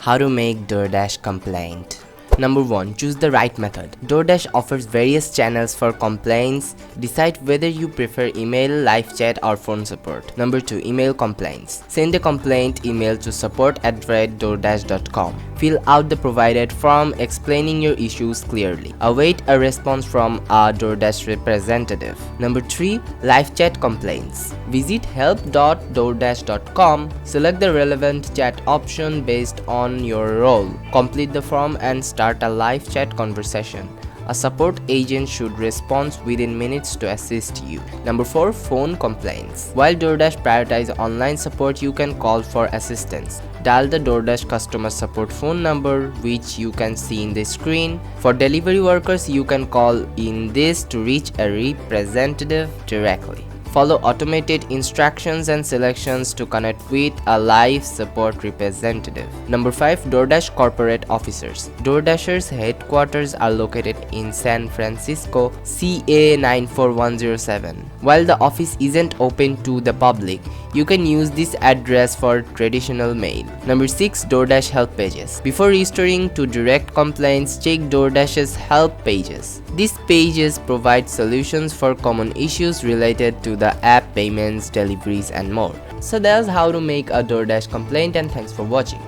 How to make Doordash complaint. Number 1. Choose the right method. Doordash offers various channels for complaints. Decide whether you prefer email, live chat or phone support. Number 2. Email complaints. Send a complaint email to support@doordash.com. Fill out the provided form explaining your issues clearly. Await a response from a Doordash representative. Number 3. Live chat complaints. Visit help.doordash.com. Select the relevant chat option based on your role. Complete the form and start a live chat conversation. A support agent should respond within minutes to assist you. Number 4. Phone complaints. While Doordash prioritizes online support, you can call for assistance. Dial the Doordash customer support phone number, which you can see in the screen. For delivery workers, you can call in this to reach a representative directly. Follow automated instructions and selections to connect with a live support representative. Number 5. Doordash corporate officers. Doordashers headquarters are located in San Francisco, CA 94107. While the office isn't open to the public, you can use this address for traditional mail. Number 6. Doordash help pages. Before restoring to direct complaints, check Doordash's help pages. These pages provide solutions for common issues related to the app, payments, deliveries and more. So that's how to make a Doordash complaint, and thanks for watching.